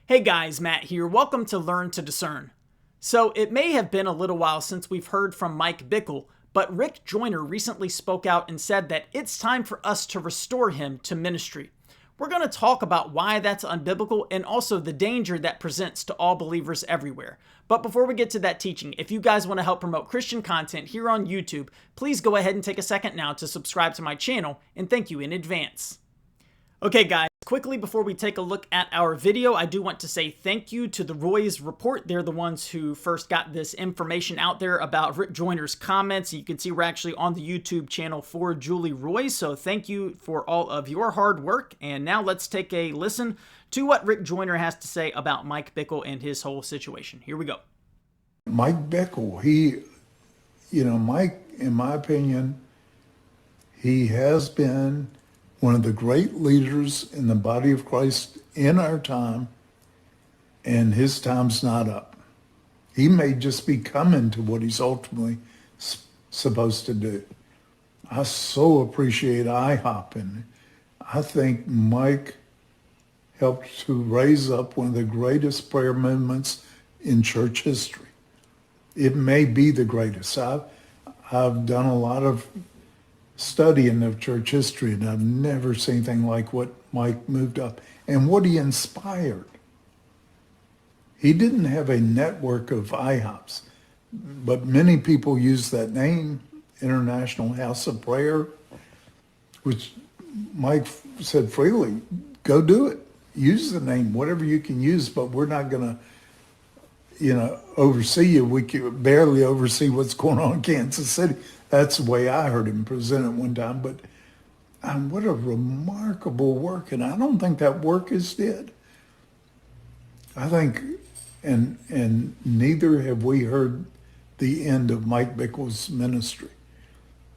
Hey guys, Matt here. Welcome to Learn to Discern. So, it may have been a little while since we've heard from Mike Bickle, but Rick Joyner recently spoke out and said that it's time for us to restore him to ministry. We're going to talk about why that's unbiblical and also the danger that presents to all believers everywhere. But before we get to that teaching, if you guys want to help promote Christian content here on YouTube, please go ahead and take a second now to subscribe to my channel, and thank you in advance. Okay guys, quickly before we take a look at our video, I do want to say thank you to the Roy's Report. They're the ones who first got this information out there about Rick Joyner's comments. You can see we're actually on the YouTube channel for Julie Roy, so thank you for all of your hard work. And now let's take a listen to what Rick Joyner has to say about Mike Bickle and his whole situation. Here we go. Mike Bickle, Mike, in my opinion, he has been one of the great leaders in the body of Christ in our time, and his time's not up. He may just be coming to what he's ultimately supposed to do. I so appreciate IHOP, and I think Mike helped to raise up one of the greatest prayer movements in church history. It may be the greatest. I've done a lot of studying of church history, and I've never seen anything like what Mike moved up and what he inspired. He didn't have a network of IHOPs, but many people use that name, International House of Prayer, which Mike said freely, go do it. Use the name, whatever you can use, but we're not going to oversee you. We can barely oversee what's going on in Kansas City. That's the way I heard him present it one time. But what a remarkable work. And I don't think that work is dead. I think, and neither have we heard the end of Mike Bickle's ministry.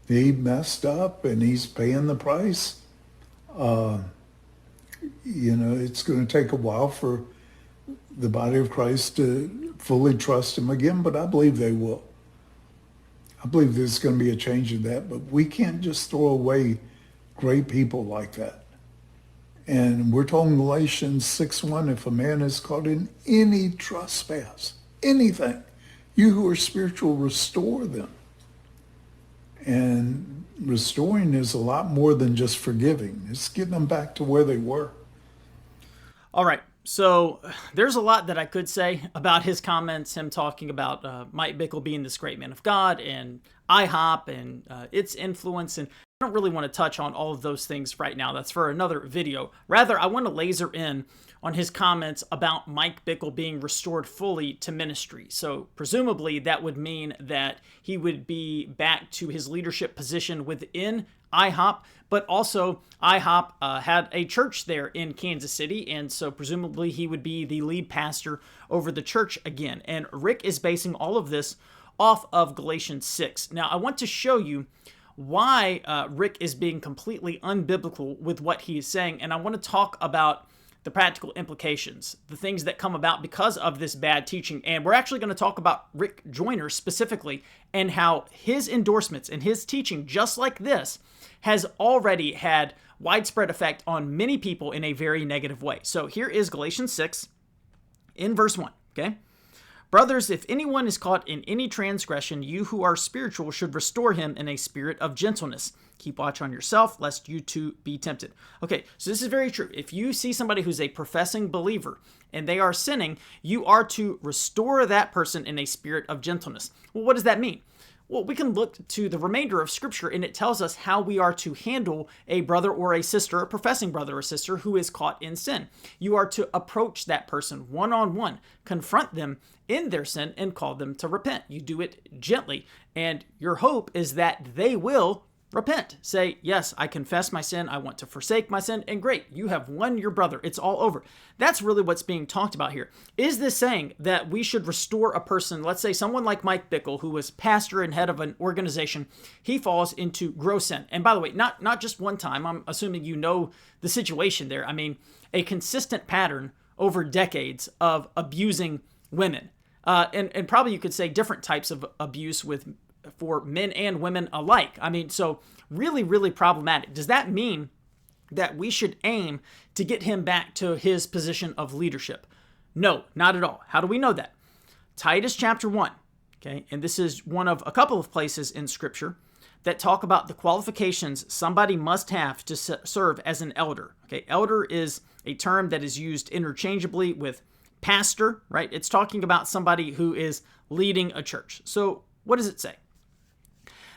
He messed up and he's paying the price. It's going to take a while for the body of Christ to fully trust him again, but I believe they will. I believe there's going to be a change in that, but we can't just throw away great people like that. And we're told in Galatians 6:1, if a man is caught in any trespass, anything, you who are spiritual, restore them. And restoring is a lot more than just forgiving. It's getting them back to where they were. All right. So there's a lot that I could say about his comments, him talking about Mike Bickle being this great man of God and IHOP and its influence. And I don't really want to touch on all of those things right now. That's for another video. Rather, I want to laser in on his comments about Mike Bickle being restored fully to ministry. So presumably that would mean that he would be back to his leadership position within IHOP, but also IHOP had a church there in Kansas City, and so presumably he would be the lead pastor over the church again. And Rick is basing all of this off of Galatians 6. Now, I want to show you why Rick is being completely unbiblical with what he is saying, and I want to talk about the practical implications, the things that come about because of this bad teaching. And we're actually going to talk about Rick Joyner specifically and how his endorsements and his teaching, just like this, has already had widespread effect on many people in a very negative way. So here is Galatians 6 in verse 1, okay? Brothers, if anyone is caught in any transgression, you who are spiritual should restore him in a spirit of gentleness. Keep watch on yourself, lest you too be tempted. Okay, so this is very true. If you see somebody who's a professing believer and they are sinning, you are to restore that person in a spirit of gentleness. Well, what does that mean? Well, we can look to the remainder of Scripture, and it tells us how we are to handle a brother or a sister, a professing brother or sister who is caught in sin. You are to approach that person one-on-one, confront them in their sin, and call them to repent. You do it gently, and your hope is that they will repent. Say, yes, I confess my sin. I want to forsake my sin. And great, you have won your brother. It's all over. That's really what's being talked about here. Is this saying that we should restore a person, let's say someone like Mike Bickle, who was pastor and head of an organization, he falls into gross sin. And by the way, not just one time. I'm assuming you know the situation there. I mean, a consistent pattern over decades of abusing women. And probably you could say different types of abuse for men and women alike. I mean, so really, really problematic. Does that mean that we should aim to get him back to his position of leadership? No, not at all. How do we know that? Titus chapter 1, okay, and this is one of a couple of places in Scripture that talk about the qualifications somebody must have to serve as an elder. Okay, elder is a term that is used interchangeably with pastor, right? It's talking about somebody who is leading a church. So what does it say?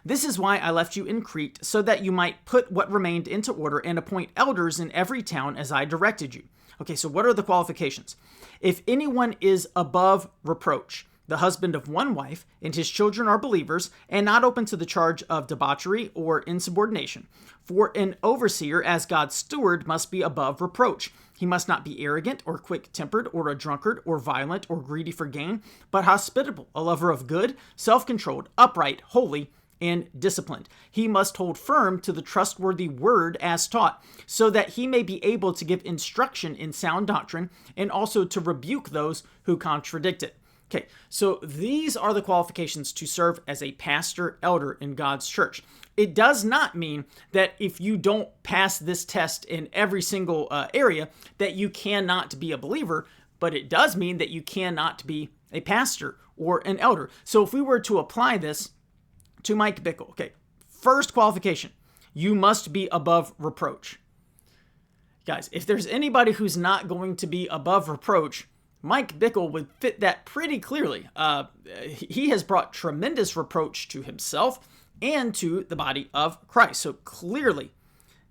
This is why I left you in Crete, so that you might put what remained into order and appoint elders in every town as I directed you. Okay, so what are the qualifications? If anyone is above reproach, the husband of one wife, and his children are believers, and not open to the charge of debauchery or insubordination. For an overseer, as God's steward, must be above reproach. He must not be arrogant or quick-tempered or a drunkard or violent or greedy for gain, but hospitable, a lover of good, self-controlled, upright, holy, and disciplined. He must hold firm to the trustworthy word as taught, so that he may be able to give instruction in sound doctrine and also to rebuke those who contradict it. Okay, so these are the qualifications to serve as a pastor elder in God's church. It does not mean that if you don't pass this test in every single area that you cannot be a believer, but it does mean that you cannot be a pastor or an elder. So if we were to apply this to Mike Bickle, okay, first qualification, you must be above reproach. Guys, if there's anybody who's not going to be above reproach, Mike Bickle would fit that pretty clearly. He has brought tremendous reproach to himself and to the body of Christ. So clearly,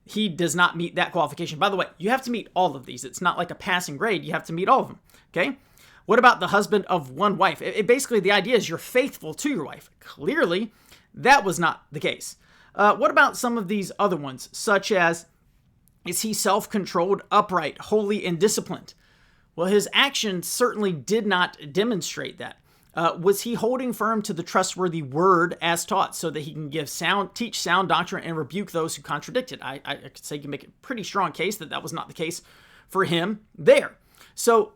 he does not meet that qualification. By the way, you have to meet all of these. It's not like a passing grade. You have to meet all of them, okay? What about the husband of one wife? Basically, the idea is you're faithful to your wife. Clearly, that was not the case. What about some of these other ones, such as, is he self-controlled, upright, holy, and disciplined? Well, his actions certainly did not demonstrate that. Was he holding firm to the trustworthy word as taught, so that he can teach sound doctrine and rebuke those who contradict it? I could say you can make a pretty strong case that that was not the case for him there. So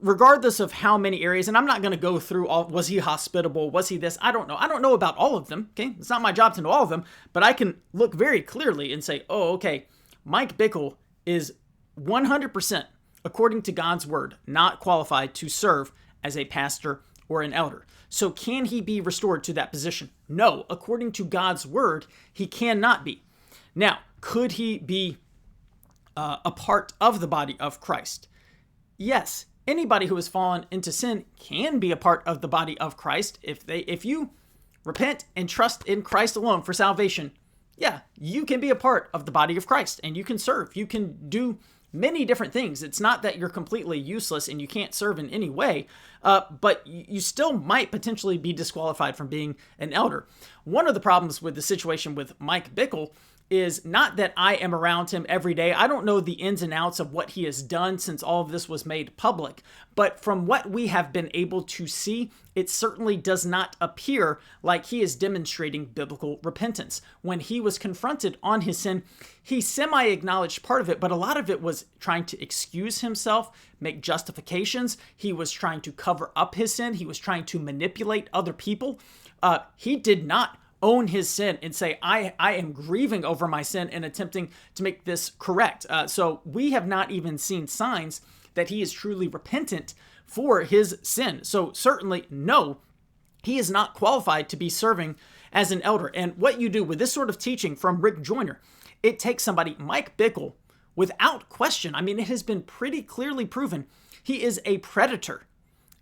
regardless of how many areas, and I'm not going to go through all, was he hospitable? Was he this? I don't know. I don't know about all of them. Okay. It's not my job to know all of them, but I can look very clearly and say, oh, okay, Mike Bickle is 100%, according to God's word, not qualified to serve as a pastor or an elder. So can he be restored to that position? No, according to God's word, he cannot be. Now, could he be a part of the body of Christ? Yes, anybody who has fallen into sin can be a part of the body of Christ. If you repent and trust in Christ alone for salvation, yeah, you can be a part of the body of Christ and you can serve. You can do many different things. It's not that you're completely useless and you can't serve in any way, but you still might potentially be disqualified from being an elder. One of the problems with the situation with Mike Bickle is not that I am around him every day. I don't know the ins and outs of what he has done since all of this was made public, but from what we have been able to see, it certainly does not appear like he is demonstrating biblical repentance. When he was confronted on his sin, he semi-acknowledged part of it, but a lot of it was trying to excuse himself, make justifications. He was trying to cover up his sin. He was trying to manipulate other people. He did not own his sin and say, I am grieving over my sin and attempting to make this correct. So we have not even seen signs that he is truly repentant for his sin. So certainly, no, he is not qualified to be serving as an elder. And what you do with this sort of teaching from Rick Joyner, it takes somebody, Mike Bickle, without question. I mean, it has been pretty clearly proven he is a predator.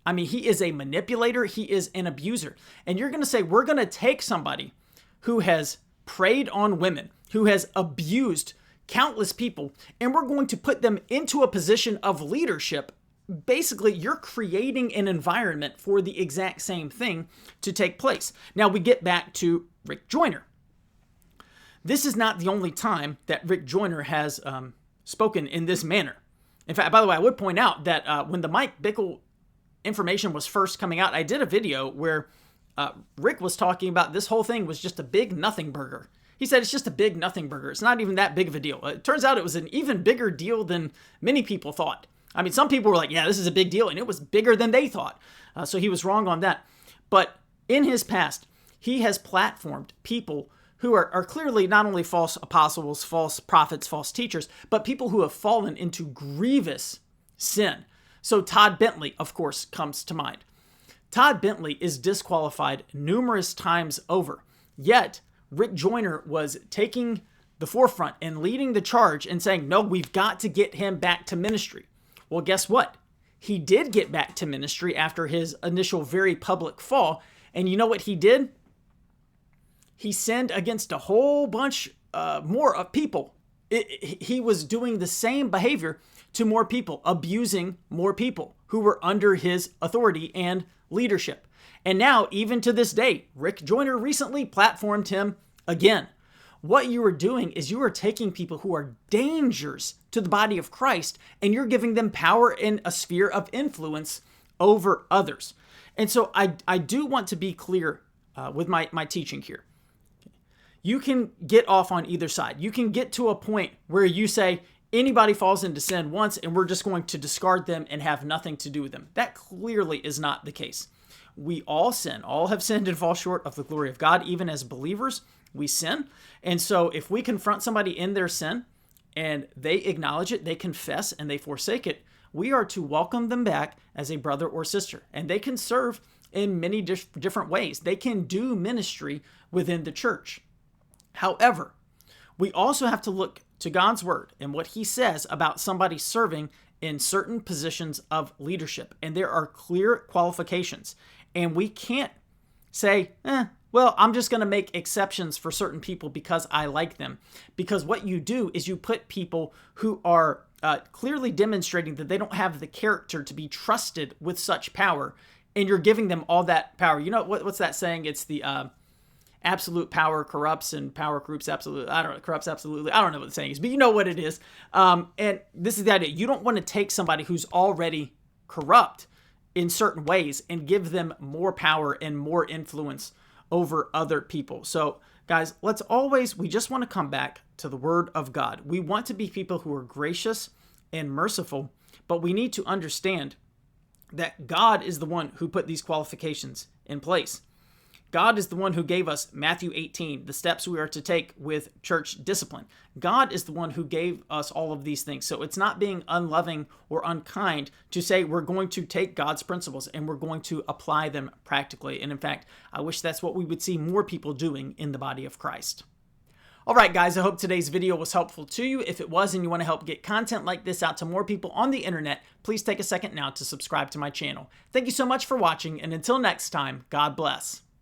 I mean, he is a manipulator. He is an abuser. And you're going to say, we're going to take somebody who has preyed on women, who has abused countless people, and we're going to put them into a position of leadership. Basically, you're creating an environment for the exact same thing to take place. Now we get back to Rick Joyner. This is not the only time that Rick Joyner has spoken in this manner. In fact, by the way, I would point out that when the Mike Bickle information was first coming out, I did a video where Rick was talking about this whole thing was just a big nothing burger. He said it's just a big nothing burger. It's not even that big of a deal. It turns out it was an even bigger deal than many people thought. I mean, some people were like, yeah, this is a big deal, and it was bigger than they thought. So he was wrong on that. But in his past, he has platformed people who are clearly not only false apostles, false prophets, false teachers, but people who have fallen into grievous sin. So Todd Bentley, of course, comes to mind. Todd Bentley is disqualified numerous times over, yet Rick Joyner was taking the forefront and leading the charge and saying, no, we've got to get him back to ministry. Well, guess what? He did get back to ministry after his initial very public fall. And you know what he did? He sinned against a whole bunch more of people. He was doing the same behavior to more people, abusing more people who were under his authority and leadership. And now, even to this day, Rick Joyner recently platformed him again. What you are doing is you are taking people who are dangers to the body of Christ, and you're giving them power in a sphere of influence over others. And so I do want to be clear with my teaching here. You can get off on either side. You can get to a point where you say, anybody falls into sin once and we're just going to discard them and have nothing to do with them. That clearly is not the case. We all sin. All have sinned and fall short of the glory of God. Even as believers, we sin. And so if we confront somebody in their sin and they acknowledge it, they confess, and they forsake it, we are to welcome them back as a brother or sister. And they can serve in many different ways. They can do ministry within the church. However, we also have to look to God's word and what he says about somebody serving in certain positions of leadership. And there are clear qualifications. And we can't say, well, I'm just going to make exceptions for certain people because I like them. Because what you do is you put people who are clearly demonstrating that they don't have the character to be trusted with such power, and you're giving them all that power. You know, what's that saying? It's the absolute power corrupts and power corrupts absolutely. I don't know, corrupts absolutely. I don't know what the saying is, but you know what it is. And this is the idea. You don't want to take somebody who's already corrupt in certain ways and give them more power and more influence over other people. So guys, we just want to come back to the word of God. We want to be people who are gracious and merciful, but we need to understand that God is the one who put these qualifications in place. God is the one who gave us Matthew 18, the steps we are to take with church discipline. God is the one who gave us all of these things. So it's not being unloving or unkind to say we're going to take God's principles and we're going to apply them practically. And in fact, I wish that's what we would see more people doing in the body of Christ. All right, guys, I hope today's video was helpful to you. If it was and you want to help get content like this out to more people on the internet, please take a second now to subscribe to my channel. Thank you so much for watching, and until next time, God bless.